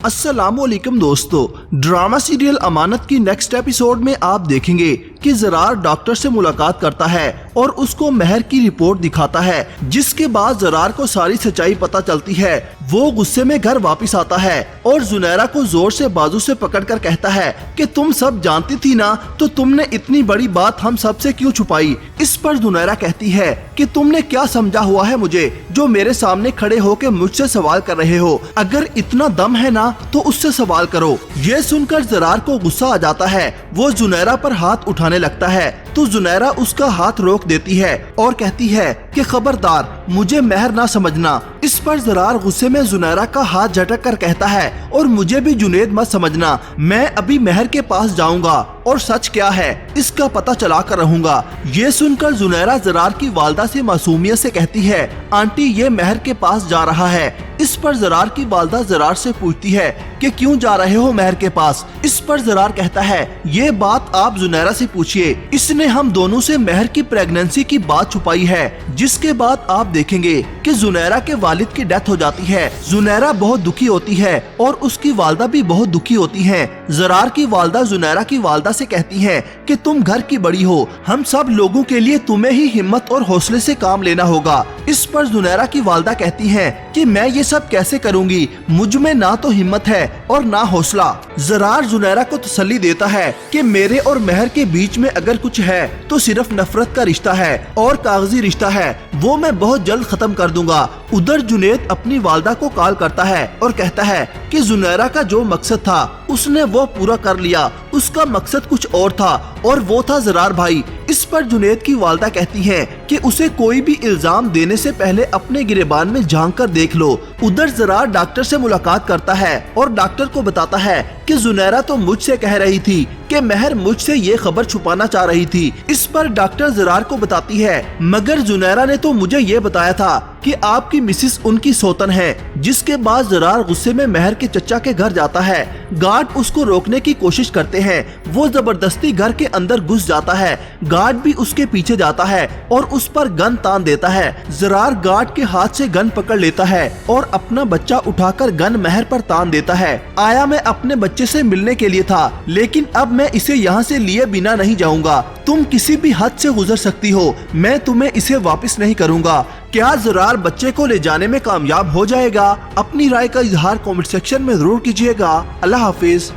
अस्सलाम वालेकुम दोस्तों, ड्रामा सीरियल अमानत की नेक्स्ट एपिसोड में आप देखेंगे कि ज़रार डॉक्टर से मुलाकात करता है और उसको महर की रिपोर्ट दिखाता है, जिसके बाद ज़रार को सारी सच्चाई पता चलती है। वो गुस्से में घर वापस आता है और जुनैरा को जोर से बाजू से पकड़कर कहता है कि तुम सब जानती थी ना, तो तुमने इतनी बड़ी बात हम सब से क्यों छुपाई। इस पर जुनैरा कहती है कि तुमने क्या समझा हुआ है मुझे, जो मेरे सामने खड़े होकर मुझसे सवाल कर रहे हो। अगर इतना दम है ना तो उससे सवाल करो। ये सुनकर ज़रार को गुस्सा आ जाता है। वो जुनैरा पर हाथ उठाने लगता है तो जुनैरा उसका हाथ रोक देती है और कहती है कि खबरदार, मुझे महर ना समझना। इस पर ज़रार गुस्से में जुनैरा का हाथ झटक कर कहता है, और मुझे भी जुनेद मत समझना, मैं अभी महर के पास जाऊंगा और सच क्या है इसका पता चला कर रहूंगा। ये सुनकर जुनैरा ज़रार की वालदा से मासूमियत से कहती है, आंटी ये महर के पास जा रहा है। इस पर ज़रार की वालदा ज़रार से पूछती है कि क्यों जा रहे हो महर के पास। इस पर ज़रार कहता है, ये बात आप जुनैरा से पूछिए, इसने हम दोनों से महर की प्रेगनेंसी की बात छुपाई है। जिसके बाद आप देखेंगे कि जुनैरा के वालिद की डेथ हो जाती है। जुनैरा बहुत दुखी होती है और उसकी वालदा भी बहुत दुखी होती है। ज़रार की वालदा जुनैरा की वालदा से कहती है कि तुम घर की बड़ी हो, हम सब लोगों के लिए तुम्हें ही हिम्मत और हौसले से काम लेना होगा। इस पर जुनैरा की वालदा कहती है कि मैं ये सब कैसे करूंगी, मुझ में ना तो हिम्मत है और ना हौसला। ज़रार जुनैरा को तसल्ली देता है कि मेरे और महर के बीच में अगर कुछ है तो सिर्फ नफरत का रिश्ता है और कागजी रिश्ता है, वो मैं बहुत जल्द खत्म कर दूंगा। उधर जुनेद अपनी वालदा को कॉल करता है और कहता है कि जुनैरा का जो मकसद था उसने वो पूरा कर लिया, उसका मकसद कुछ और था और वो था ज़रार भाई। इस पर जुनेद की वालदा कहती है कि उसे कोई भी इल्जाम देने से पहले अपने गिरेबान में झांक कर देख लो। उधर ज़रार डॉक्टर से मुलाकात करता है और डॉक्टर को बताता है कि जुनैरा तो मुझसे कह रही थी कि महर मुझसे ये खबर छुपाना चाह रही थी। इस पर डॉक्टर ज़रार को बताती है, मगर जुनैरा ने तो मुझे ये बताया था कि आपकी मिसिस उनकी सौतन है। जिसके बाद ज़रार गुस्से में महर के चचा के घर जाता है। गार्ड उसको रोकने की कोशिश करते हैं। वो जबरदस्ती घर के अंदर घुस जाता है। गार्ड भी उसके पीछे जाता है और उस पर गन तान देता है। ज़रार गार्ड के हाथ से गन पकड़ लेता है और अपना बच्चा उठाकर गन महर पर तान देता है। आया मैं अपने बच्चे से मिलने के लिए था, लेकिन अब मैं इसे यहाँ से लिए बिना नहीं जाऊंगा। तुम किसी भी हद से गुजर सकती हो, मैं तुम्हें इसे वापस नहीं करूंगा। क्या ज़रार बच्चे को ले जाने में कामयाब हो जाएगा? अपनी राय का इजहार कमेंट सेक्शन में जरूर कीजिएगा। अल्लाह हाफिज।